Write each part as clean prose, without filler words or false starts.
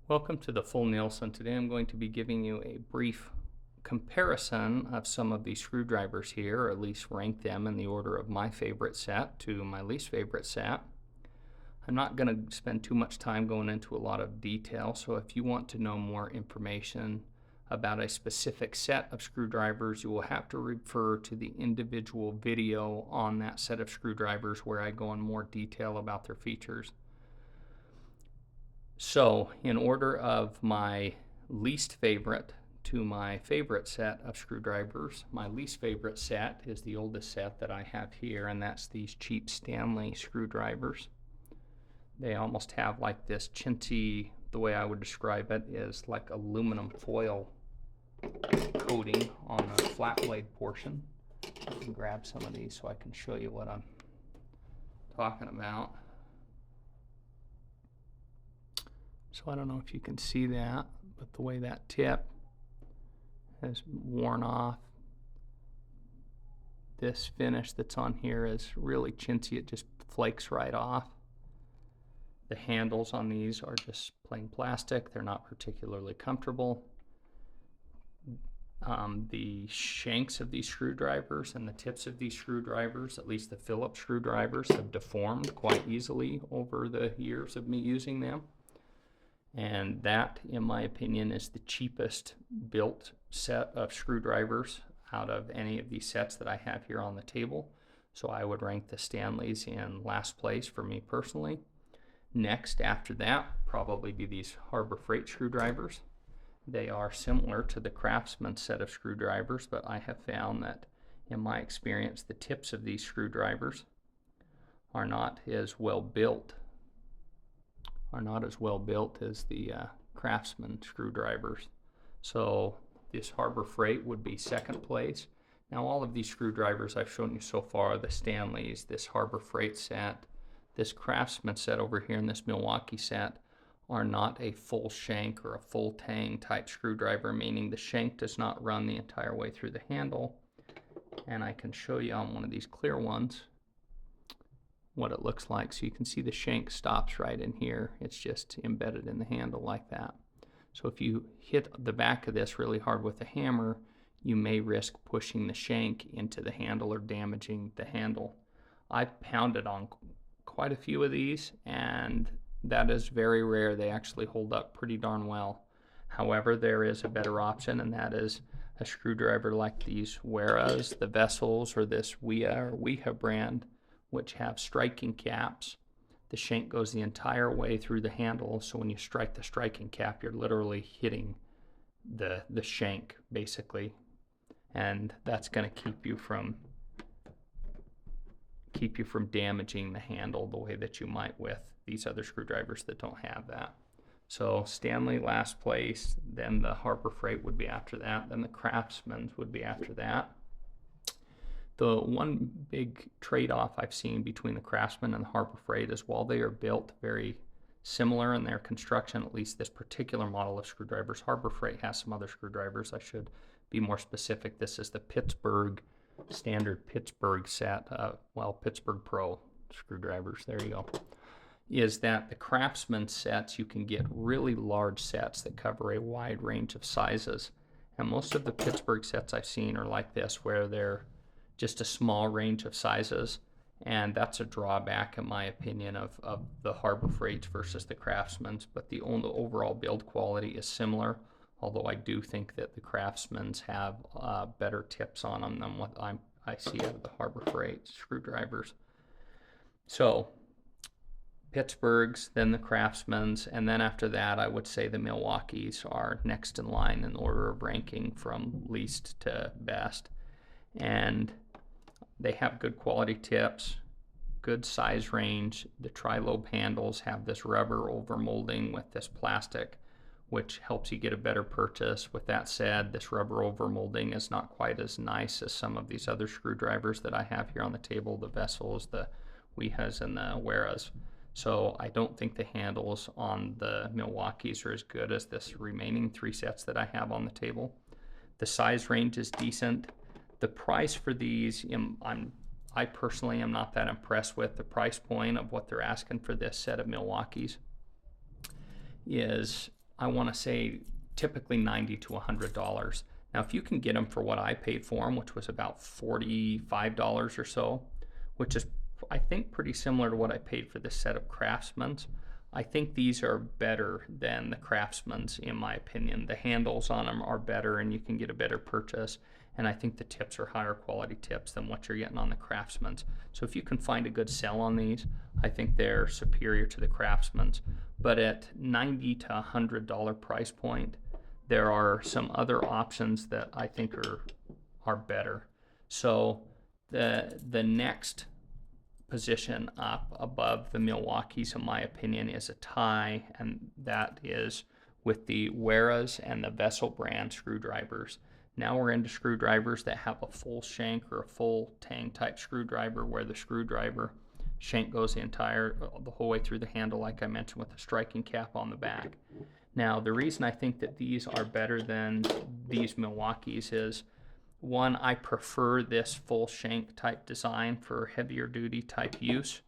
Welcome to the Full Nielsen. Today I'm going to be giving you a brief comparison of some of these screwdrivers here, or at least rank them in the order of my favorite set to my least favorite set. I'm not going to spend too much time going into a lot of detail, so if you want to know more information about a specific set of screwdrivers, you will have to refer to the individual video on that set of screwdrivers where I go in more detail about their features. So, in order of my least favorite to my favorite set of screwdrivers, my least favorite set is the oldest set that I have here, and that's these cheap Stanley screwdrivers. They almost have like this chintzy, the way I would describe it is like aluminum foil coating on the flat blade portion. I can grab some of these so I can show you what I'm talking about. So I don't know if you can see that, but the way that tip has worn off, this finish that's on here is really chintzy. It just flakes right off. The handles on these are just plain plastic. They're not particularly comfortable. The shanks of these screwdrivers and the tips of these screwdrivers, at least the Phillips screwdrivers, have deformed quite easily over the years of me using them. And that, in my opinion, is the cheapest built set of screwdrivers out of any of these sets that I have here on the table. So I would rank the Stanleys in last place for me personally. Next, after that, probably be these Harbor Freight screwdrivers. They are similar to the Craftsmen set of screwdrivers, but I have found that, in my experience, the tips of these screwdrivers are not as well built as the Craftsmen screwdrivers. So this Harbor Freight would be second place. Now all of these screwdrivers I've shown you so far, the Stanleys, this Harbor Freight set, this Craftsman set over here, and this Milwaukee set are not a full shank or a full tang type screwdriver, meaning the shank does not run the entire way through the handle. And I can show you on one of these clear ones what it looks like. So you can see the shank stops right in here. It's just embedded in the handle like that. So if you hit the back of this really hard with a hammer, you may risk pushing the shank into the handle or damaging the handle. I've pounded on quite a few of these, and that is very rare. They actually hold up pretty darn well. However, there is a better option, and that is a screwdriver like these Weras, the Vessels, or this Wiha brand, which have striking caps. The shank goes the entire way through the handle, so when you strike the striking cap, you're literally hitting the shank, basically. And that's going to keep you from damaging the handle the way that you might with these other screwdrivers that don't have that. So Stanley last place, then the Harbor Freight would be after that, then the Craftsman would be after that. The one big trade-off I've seen between the Craftsman and the Harbor Freight is while they are built very similar in their construction, at least this particular model of screwdrivers, Harbor Freight has some other screwdrivers. I should be more specific. This is the standard Pittsburgh set, Pittsburgh Pro screwdrivers, there you go, is that the Craftsman sets, you can get really large sets that cover a wide range of sizes. And most of the Pittsburgh sets I've seen are like this, where they're just a small range of sizes, and that's a drawback in my opinion of the Harbor Freights versus the Craftsman's, but the overall build quality is similar, although I do think that the Craftsman's have better tips on them than what I see out of the Harbor Freight screwdrivers. So Pittsburgh's, then the Craftsman's, and then after that I would say the Milwaukee's are next in line in order of ranking from least to best. And they have good quality tips, good size range. The tri-lobe handles have this rubber overmolding with this plastic, which helps you get a better purchase. With that said, this rubber overmolding is not quite as nice as some of these other screwdrivers that I have here on the table, the Vessels, the Wihas, and the Weras. So I don't think the handles on the Milwaukee's are as good as this remaining three sets that I have on the table. The size range is decent. The price for these, I personally am not that impressed with. The price point of what they're asking for this set of Milwaukee's is I want to say typically $90 to $100. Now, if you can get them for what I paid for them, which was about $45 or so, which is, I think, pretty similar to what I paid for this set of Craftsmen's, I think these are better than the Craftsmen's, in my opinion. The handles on them are better, and you can get a better purchase. And I think the tips are higher quality tips than what you're getting on the Craftsmen's. So if you can find a good sell on these, I think they're superior to the Craftsmen's. But at $90 to $100 price point, there are some other options that I think are better. So the next position up above the Milwaukee's, in my opinion, is a tie, and that is with the Weras and the Vessel brand screwdrivers. Now we're into screwdrivers that have a full shank or a full tang type screwdriver, where the screwdriver shank goes the whole way through the handle, like I mentioned, with the striking cap on the back. Now, the reason I think that these are better than these Milwaukee's is, one, I prefer this full shank type design for heavier duty type use.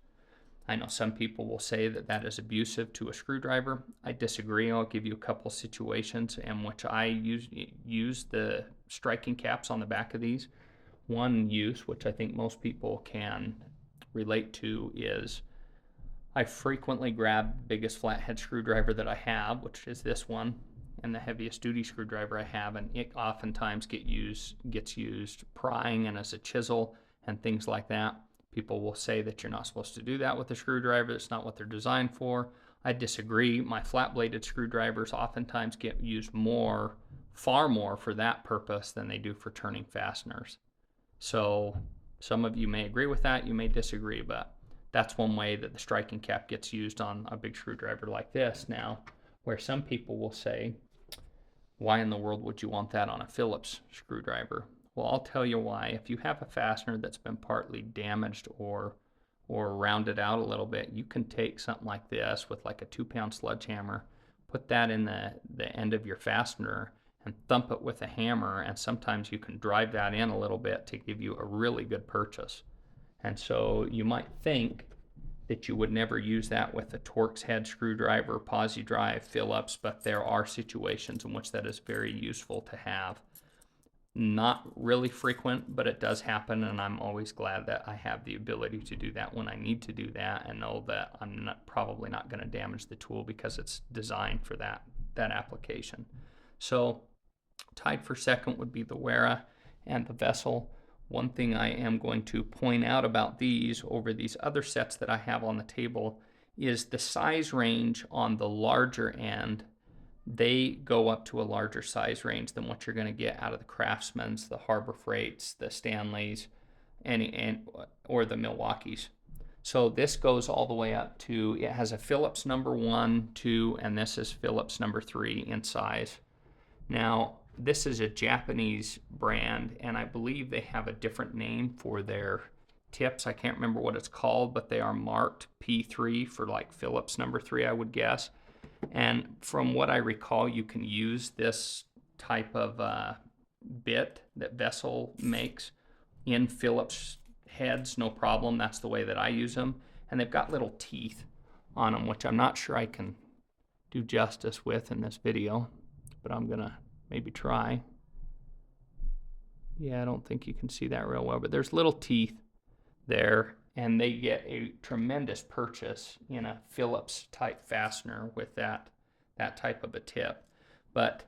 I know some people will say that that is abusive to a screwdriver. I disagree. I'll give you a couple situations in which I use the striking caps on the back of these. One use, which I think most people can relate to, is I frequently grab the biggest flathead screwdriver that I have, which is this one, and the heaviest duty screwdriver I have, and it oftentimes gets used prying and as a chisel and things like that. People will say that you're not supposed to do that with a screwdriver. It's not what they're designed for. I disagree. My flat-bladed screwdrivers oftentimes get used far more for that purpose than they do for turning fasteners. So some of you may agree with that, you may disagree, but that's one way that the striking cap gets used on a big screwdriver like this. Now, where some people will say, why in the world would you want that on a Phillips screwdriver? Well, I'll tell you why. If you have a fastener that's been partly damaged or rounded out a little bit, you can take something like this with like a 2-pound sledgehammer, put that in the end of your fastener and thump it with a hammer, and sometimes you can drive that in a little bit to give you a really good purchase. And so you might think that you would never use that with a Torx head screwdriver, posi drive, Phillips, but there are situations in which that is very useful to have. Not really frequent, but it does happen, and I'm always glad that I have the ability to do that when I need to do that, and know that I'm probably not going to damage the tool because it's designed for that application. So tied for second would be the Wera and the Vessel. One thing I am going to point out about these over these other sets that I have on the table is the size range on the larger end. They go up to a larger size range than what you're going to get out of the Craftsmen's, the Harbor Freights, the Stanleys, or the Milwaukee's. So this goes all the way up to, it has a Phillips number 1, 2, and this is Phillips number 3 in size. Now, this is a Japanese brand, and I believe they have a different name for their tips. I can't remember what it's called, but they are marked P3 for like Phillips number 3, I would guess. And from what I recall, you can use this type of bit that Vessel makes in Phillips heads, no problem. That's the way that I use them. And they've got little teeth on them, which I'm not sure I can do justice with in this video, but I'm going to maybe try. Yeah, I don't think you can see that real well, but there's little teeth there, and they get a tremendous purchase in a Phillips type fastener with that type of a tip. But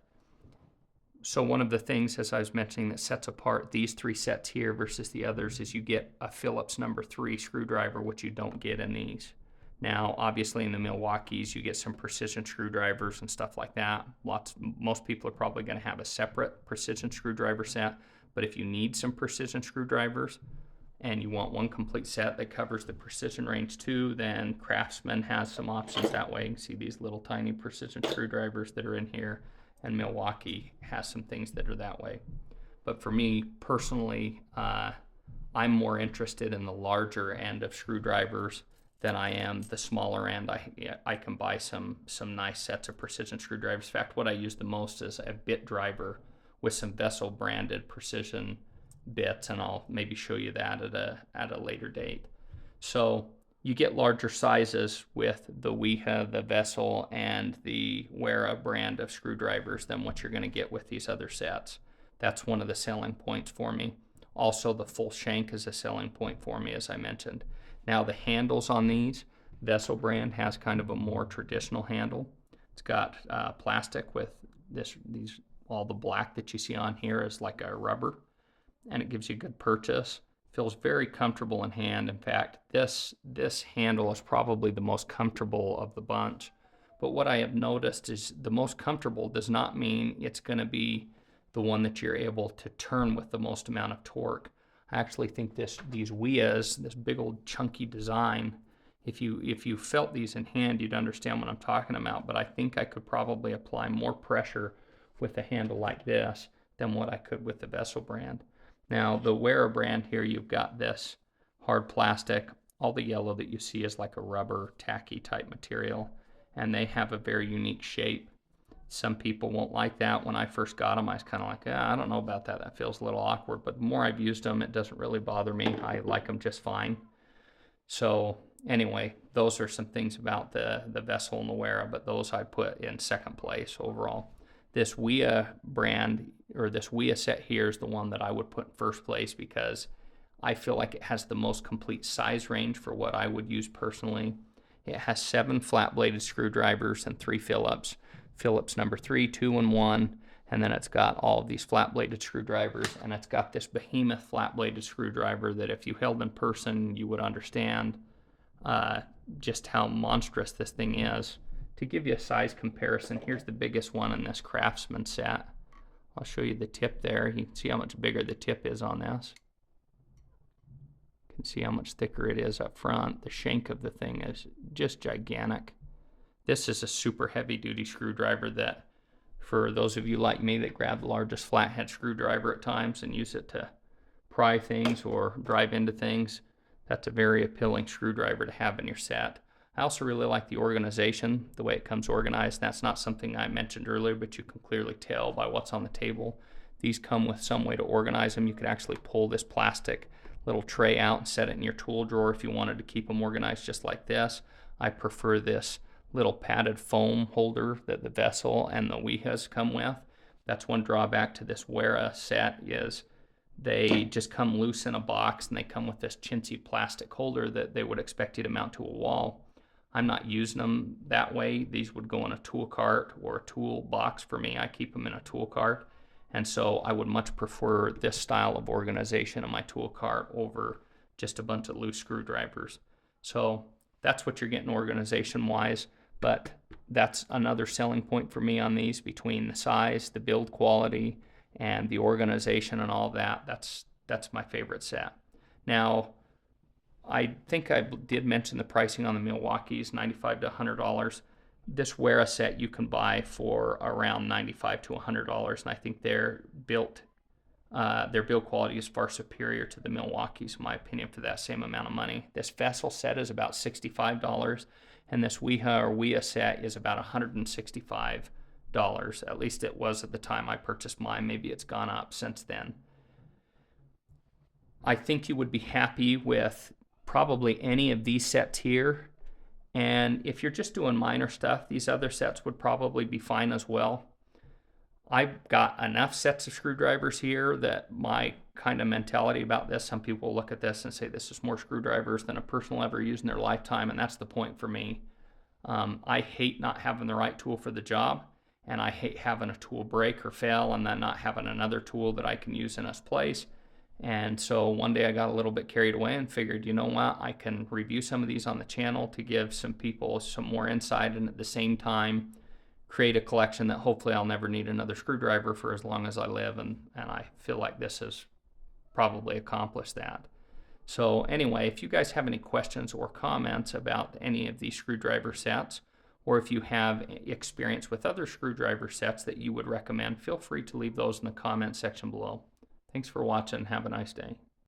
so one of the things, as I was mentioning, that sets apart these 3 sets here versus the others is you get a Phillips number 3 screwdriver, which you don't get in these. Now, obviously in the Milwaukee's, you get some precision screwdrivers and stuff like that. Most people are probably going to have a separate precision screwdriver set, but if you need some precision screwdrivers and you want one complete set that covers the precision range too, then Craftsman has some options that way. You can see these little tiny precision screwdrivers that are in here, and Milwaukee has some things that are that way. But for me personally, I'm more interested in the larger end of screwdrivers than I am the smaller end. I can buy some nice sets of precision screwdrivers. In fact, what I use the most is a bit driver with some Vessel branded precision bits, and I'll maybe show you that at a later date. So You get larger sizes with the Wiha, the Vessel, and the Wera brand of screwdrivers than what you're going to get with these other sets. That's one of the selling points for me. Also, the full shank is a selling point for me, as I mentioned. Now, the handles on these, Vessel brand has kind of a more traditional handle. It's got plastic with all the black that you see on here is like a rubber, and it gives you good purchase. Feels very comfortable in hand. In fact, this handle is probably the most comfortable of the bunch. But what I have noticed is the most comfortable does not mean it's going to be the one that you're able to turn with the most amount of torque. I actually think these Wihas, this big old chunky design, if you felt these in hand, you'd understand what I'm talking about. But I think I could probably apply more pressure with a handle like this than what I could with the Vessel brand. Now, the Wera brand here, you've got this hard plastic. All the yellow that you see is like a rubber, tacky type material, and they have a very unique shape. Some people won't like that. When I first got them, I was kind of like, I don't know about that. That feels a little awkward. But the more I've used them, it doesn't really bother me. I like them just fine. So anyway, those are some things about the Vessel and the Wera, but those I put in second place overall. This Wiha brand, or this Wiha set here, is the one that I would put in first place because I feel like it has the most complete size range for what I would use personally. It has 7 flat-bladed screwdrivers and 3 Phillips. Phillips number 3, 2, and 1, and then it's got all of these flat-bladed screwdrivers, and it's got this behemoth flat-bladed screwdriver that if you held in person, you would understand just how monstrous this thing is. To give you a size comparison, here's the biggest one in this Craftsmen set. I'll show you the tip there. You can see how much bigger the tip is on this. You can see how much thicker it is up front. The shank of the thing is just gigantic. This is a super heavy duty screwdriver that, for those of you like me that grab the largest flathead screwdriver at times and use it to pry things or drive into things, that's a very appealing screwdriver to have in your set. I also really like the organization, the way it comes organized. That's not something I mentioned earlier, but you can clearly tell by what's on the table. These come with some way to organize them. You could actually pull this plastic little tray out and set it in your tool drawer if you wanted to keep them organized just like this. I prefer this little padded foam holder that the Vessel and the Wihas come with. That's one drawback to this Wera set, is they just come loose in a box, and they come with this chintzy plastic holder that they would expect you to mount to a wall. I'm not using them that way. These would go in a tool cart or a tool box for me. I keep them in a tool cart. And so I would much prefer this style of organization in my tool cart over just a bunch of loose screwdrivers. So that's what you're getting organization-wise. But that's another selling point for me on these, between the size, the build quality, and the organization and all that. That's my favorite set. Now, I think I did mention the pricing on the Milwaukee's, $95 to $100. This Wera set you can buy for around $95 to $100, and I think their build quality is far superior to the Milwaukee's, in my opinion, for that same amount of money. This Vessel set is about $65, and this Wiha set is about $165. At least it was at the time I purchased mine. Maybe it's gone up since then. I think you would be happy with probably any of these sets here, and if you're just doing minor stuff, these other sets would probably be fine as well. I've got enough sets of screwdrivers here that my kind of mentality about this, some people look at this and say this is more screwdrivers than a person will ever use in their lifetime, and that's the point for me. I hate not having the right tool for the job, and I hate having a tool break or fail and then not having another tool that I can use in its place. And so one day I got a little bit carried away and figured, you know what, I can review some of these on the channel to give some people some more insight, and at the same time create a collection that hopefully I'll never need another screwdriver for as long as I live, and I feel like this has probably accomplished that. So anyway, if you guys have any questions or comments about any of these screwdriver sets, or if you have experience with other screwdriver sets that you would recommend, feel free to leave those in the comment section below. Thanks for watching. Have a nice day.